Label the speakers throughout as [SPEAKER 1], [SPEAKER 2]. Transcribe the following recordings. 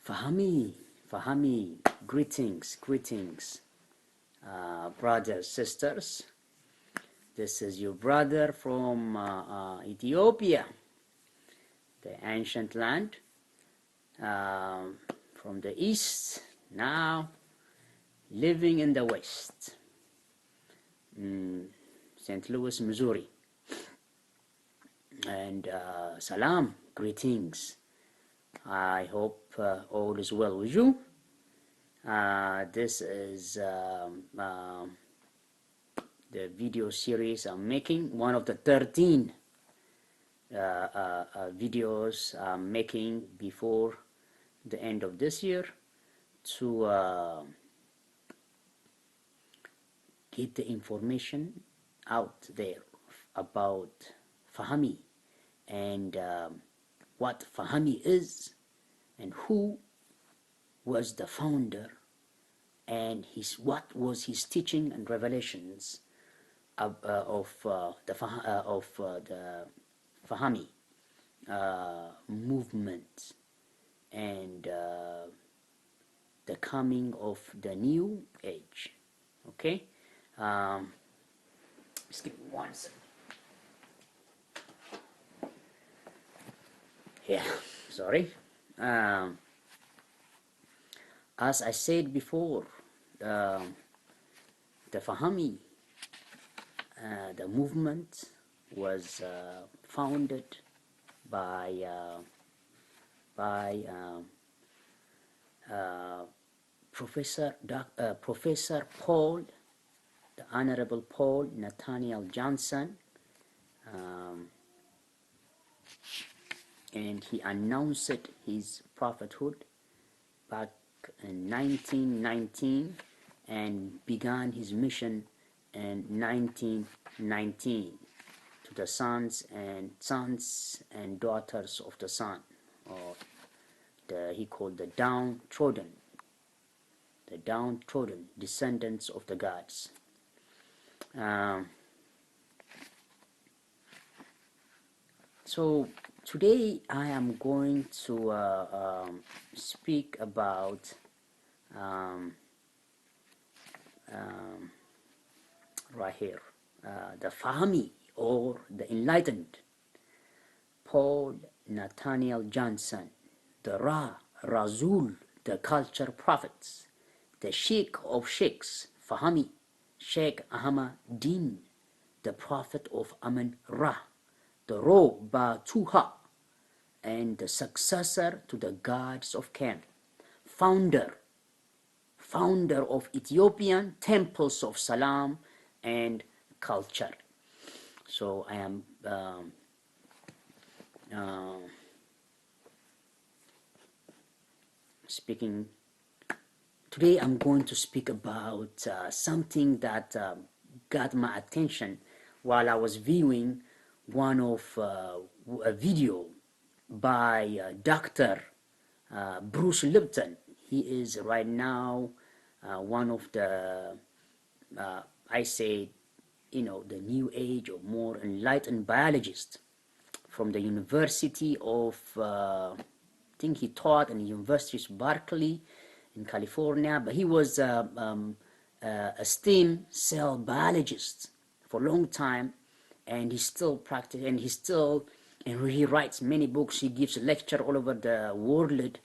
[SPEAKER 1] Fahami, greetings, brothers, sisters. This is your brother from Ethiopia, the ancient land, from the east, now living in the west, St. Louis, Missouri. And salam, greetings. I hope all is well with you. This is the video series I'm making, one of the 13 videos I'm making before the end of this year to get the information out there about Fahami and what Fahami is and who was the founder and what was his teaching and revelations of the Fahami movement and the coming of the new age. Okay, just give me 1 second. Yeah, sorry. As I said before, the Fahami, the movement was founded by Professor Paul, the Honorable Paul Nathaniel Johnson, and he announced his prophethood back in 1919 and began his mission in 1919 to the sons and daughters of the sun, or he called the downtrodden descendants of the gods. So today I am going to speak about right here, the Fahmi, or the enlightened Paul Nathaniel Johnson, the Razul, the culture prophets, the Sheikh of Sheikhs, Fahmi, Sheikh Ahmad Din, the prophet of Amun-Ra, the Ro-Ba-Tuha, and the successor to the gods of Ken, founder of Ethiopian temples of Salam and culture. So I am speaking today. I'm going to speak about something that got my attention while I was viewing one of a video by Dr. Bruce Lipton. He is right now one of the I say, the new age or more enlightened biologist from the University of I think he taught in the University of Berkeley in California, but he was a stem cell biologist for a long time, and he still practices, and he writes many books. He gives a lecture all over the world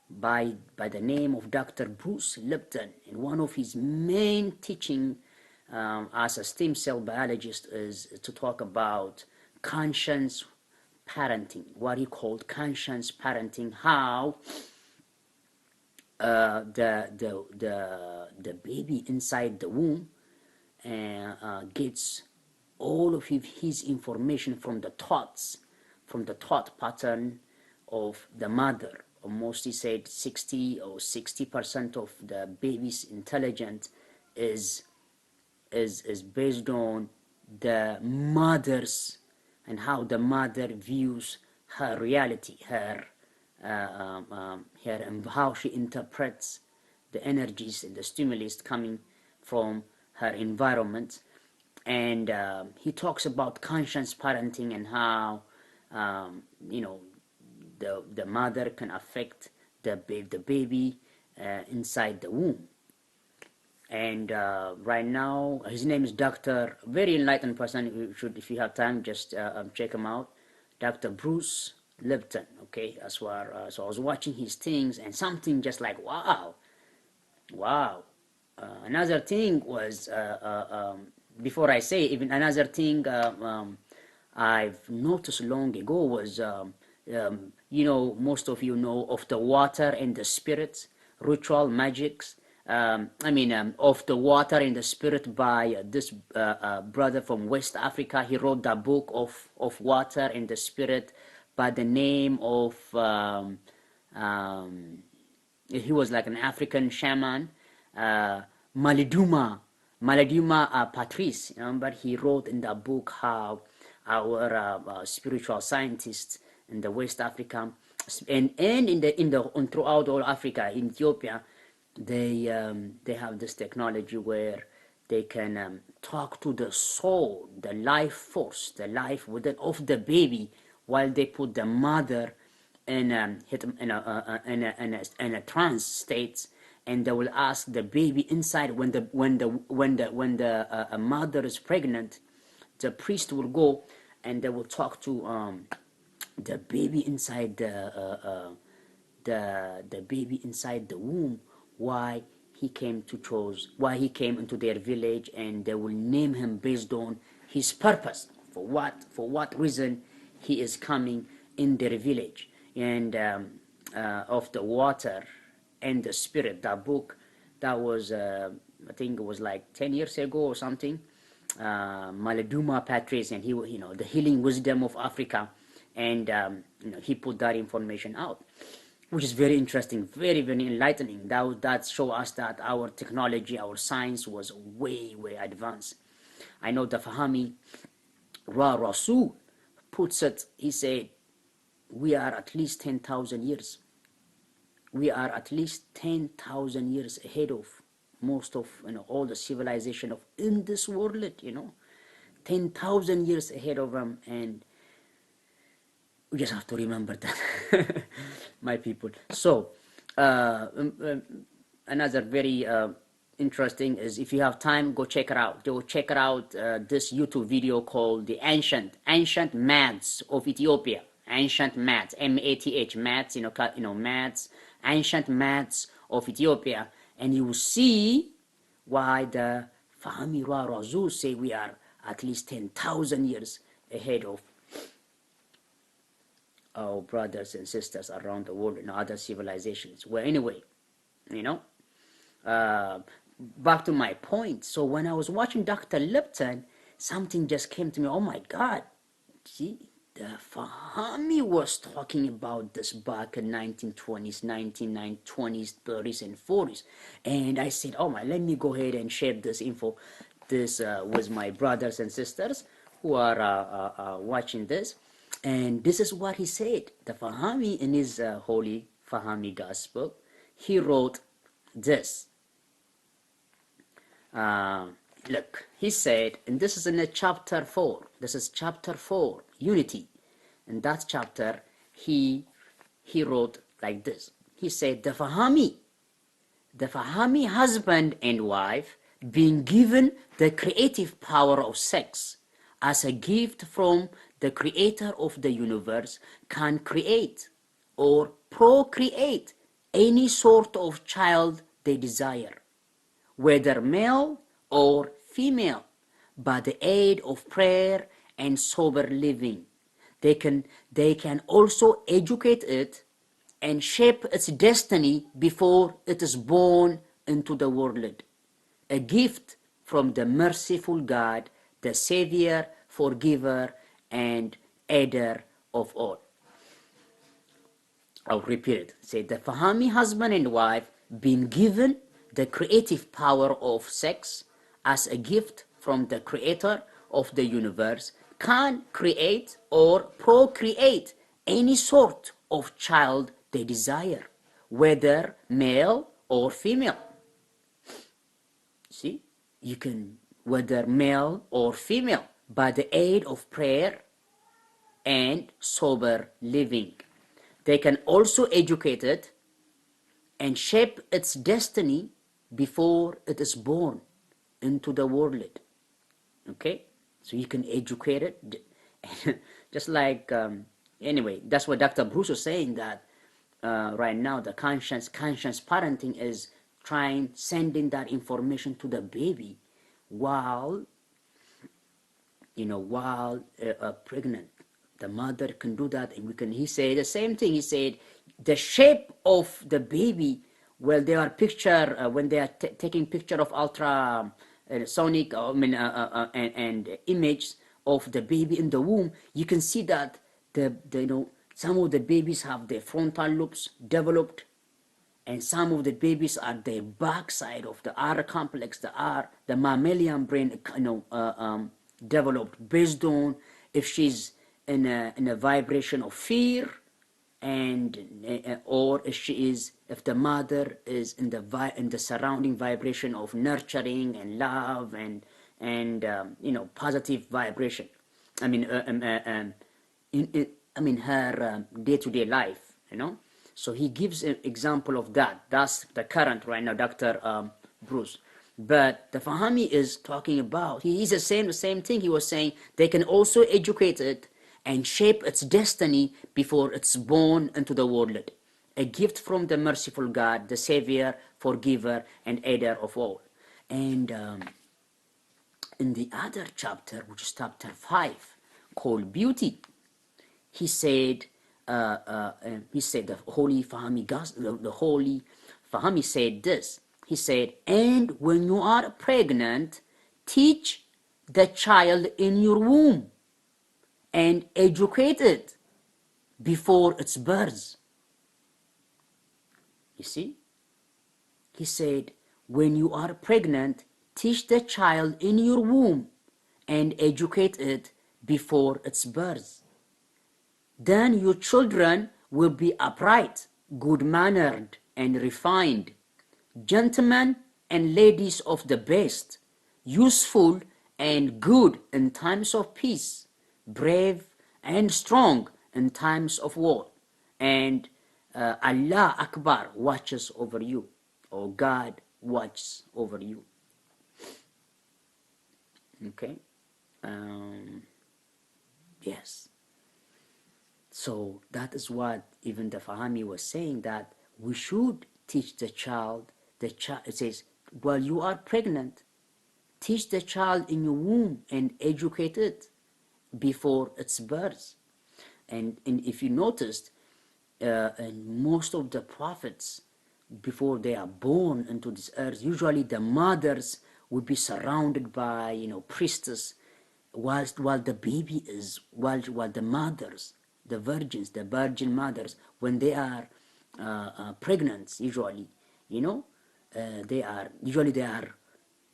[SPEAKER 1] by the name of Dr. Bruce Lipton, and one of his main teaching as a stem cell biologist is to talk about conscious parenting, what he called conscious parenting, how the baby inside the womb gets all of his information from the thought pattern of the mother. Almost, he said, 60% of the baby's intelligence is based on the mother's, and how the mother views her reality, and how she interprets the energies and the stimulus coming from her environment. And he talks about conscious parenting and how the mother can affect the baby inside the womb. And right now, his name is Dr. Very enlightened person. You should, if you have time, just check him out, Dr. Bruce Lipton. Okay, that's where. So I was watching his things, and something just like wow, wow. Another thing was before I say even another thing I've noticed long ago was most of you know of the water and the spirit ritual magics. Of the water and the spirit by this brother from West Africa. He wrote the book of water and the spirit by the name of he was like an African shaman, Maliduma, Patrice. But he wrote in that book how our spiritual scientists in the West Africa and throughout all Africa, in Ethiopia, they have this technology where they can talk to the soul, the life force, the life within of the baby, while they put the mother in a trance state, and they will ask the baby inside when the mother is pregnant. The priest will go and they will talk to the baby inside the baby inside the womb, why he came into their village, and they will name him based on his purpose, for what reason he is coming in their village. And of the water and the spirit, that book, that was I think it was like 10 years ago or something, Maladuma Patrice, and he, the healing wisdom of Africa, and he put that information out, which is very interesting, very, very enlightening. That show us that our technology, our science was way, way advanced. I know the Fahami Rasul puts it, he said, we are at least 10,000 years. We are at least 10,000 years ahead of most of all the civilization of in this world, 10,000 years ahead of them, and we just have to remember that, my people. So another very interesting is, if you have time, go check it out. Check it out, this YouTube video called the ancient maths of Ethiopia. Ancient maths, M-A-T-H, maths, maths, ancient maths of Ethiopia, and you will see why the Fahami Razu say we are at least 10,000 years ahead of our brothers and sisters around the world in other civilizations. Well, anyway, back to my point. So when I was watching Dr. Lipton, something just came to me. Oh my God, see, the Fahami was talking about this back in 1920s, 1920s, 30s, and 40s. And I said, oh my, let me go ahead and share this info, with my brothers and sisters who are watching this. And this is what he said. The Fahami, in his Holy Fahami Gospel, he wrote this. Look, he said, and this is in chapter 4. This is chapter 4, Unity. In that chapter, he wrote like this. He said, the Fahami husband and wife, being given the creative power of sex as a gift from the creator of the universe, can create or procreate any sort of child they desire, whether male or female, by the aid of prayer and sober living. They can also educate it and shape its destiny before it is born into the world. A gift from the merciful God, the Savior, Forgiver, and Aider of all. I'll repeat it. Say, the Fahami husband and wife, being given the creative power of sex as a gift from the creator of the universe, can create or procreate any sort of child they desire, whether male or female. See, you can, whether male or female, by the aid of prayer and sober living. They can also educate it and shape its destiny before it is born into the world. Okay, so you can educate it. Just like anyway, that's what Dr. Bruce was saying, that right now the conscious parenting is trying sending that information to the baby while pregnant. The mother can do that, and we can. He said the same thing. He said the shape of the baby. Well, they are picture when they are taking picture of ultra sonic, and image of the baby in the womb. You can see that the some of the babies have their frontal lobes developed, and some of the babies are the backside of the R complex, the mammalian brain, developed based on if she's in a vibration of fear, and or if the mother is in the surrounding vibration of nurturing and love and positive vibration. I mean, her day-to-day life. So he gives an example of that. That's the current right now, Dr. Bruce. But the Fahami is talking about, he is the same thing. He was saying they can also educate it and shape its destiny before it's born into the world. A gift from the merciful God, the Savior, Forgiver, and Aider of all. And in the other chapter, which is chapter 5, called Beauty, he said, the Holy Fahmi the Holy Fahmi said this. He said, and when you are pregnant, teach the child in your womb and educate it before its birth. You see? He said, when you are pregnant, teach the child in your womb and educate it before its birth. Then your children will be upright, good-mannered, and refined, gentlemen and ladies of the best, useful and good in times of peace, brave and strong in times of war, and Allah Akbar watches over you, or God watches over you. Okay? Yes. So that is what even the Fahami was saying, that we should teach the child. It says, while you are pregnant, teach the child in your womb and educate it before its birth. And if you noticed, and most of the prophets, before they are born into this earth, usually the mothers would be surrounded by priestess, while the baby is while the mothers, the virgin mothers, when they are pregnant, usually they are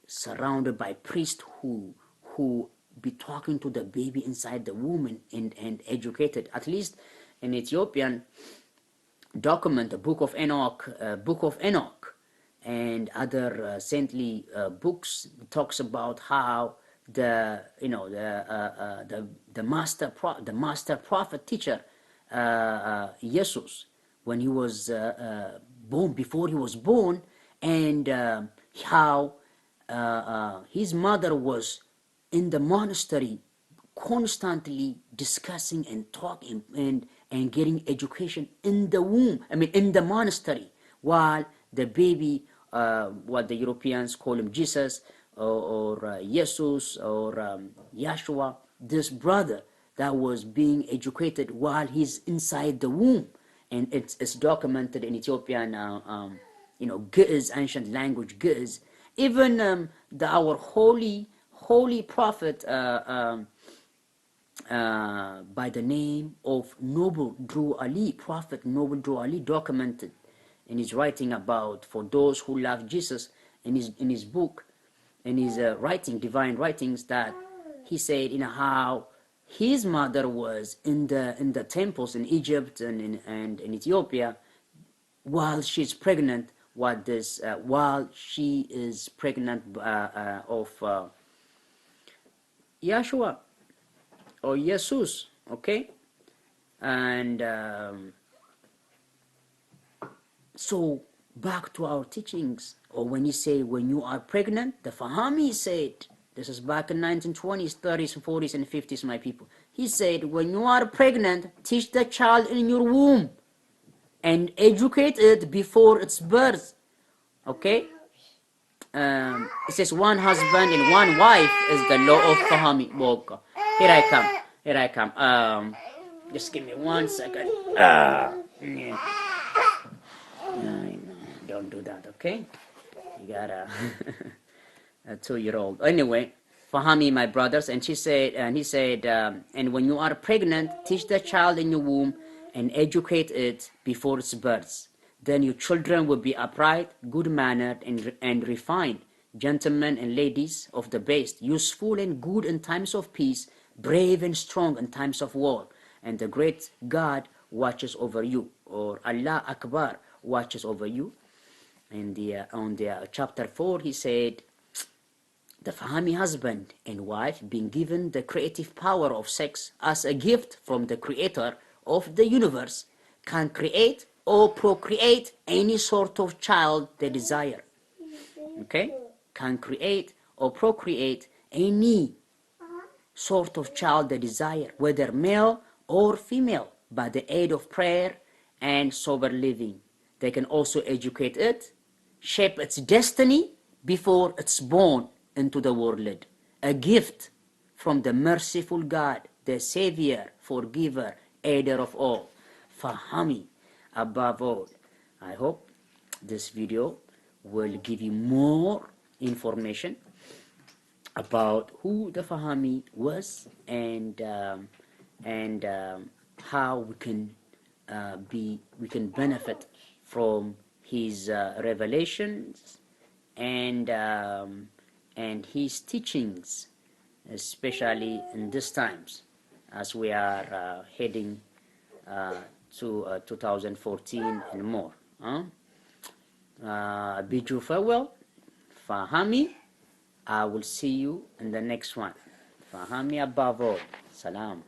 [SPEAKER 1] surrounded by priests who be talking to the baby inside the womb and educated. At least in Ethiopian document, the Book of Enoch, and other saintly books talks about how the master prophet teacher Jesus, when he was born, before he was born, and how his mother was in the monastery constantly discussing and talking and getting education in the womb, in the monastery, while the baby, what the Europeans call him Jesus, or Jesus, or Yeshua, this brother that was being educated while he's inside the womb. And it's documented in Ethiopian, Ge'ez, ancient language Ge'ez. Even our holy prophet, by the name of Noble Drew Ali, Prophet Noble Drew Ali, documented in his writing about, for those who love Jesus, in his book, in his writing, divine writings, that he said how his mother was in the temples in Egypt and in Ethiopia while she's pregnant. While she is pregnant of Yeshua or Jesus, okay? And so back to our teachings. Or when you say, when you are pregnant, the Fahami said, this is back in 1920s, 30s, 40s, and 50s, my people. He said, when you are pregnant, teach the child in your womb and educate it before its birth. Okay? It says one husband and one wife is the law of Fahami. Well, here I come. Here I come. Just give me 1 second. Yeah. Don't do that, okay? You got a 2-year-old. Anyway, Fahami, my brothers, and he said, and when you are pregnant, teach the child in your womb and educate it before its birth. Then your children will be upright, good-mannered, and refined, gentlemen and ladies of the best, useful and good in times of peace, brave and strong in times of war. And the great God watches over you, or Allah Akbar watches over you. And on the chapter 4, he said, the Fahami husband and wife being given the creative power of sex as a gift from the creator of the universe can create or procreate any sort of child they desire. Okay? Can create or procreate any sort of child they desire, whether male or female, by the aid of prayer and sober living. They can also educate it, shape its destiny before it's born into the world. A gift from the merciful God, the Savior, Forgiver, Aider of all. Fahami, above all. I hope this video will give you more information about who the Fahami was and how we can benefit from his revelations and his teachings, especially in these times as we are heading to 2014 and more. Bid you farewell, Fahami. I will see you in the next one. Fahami above all. Salam.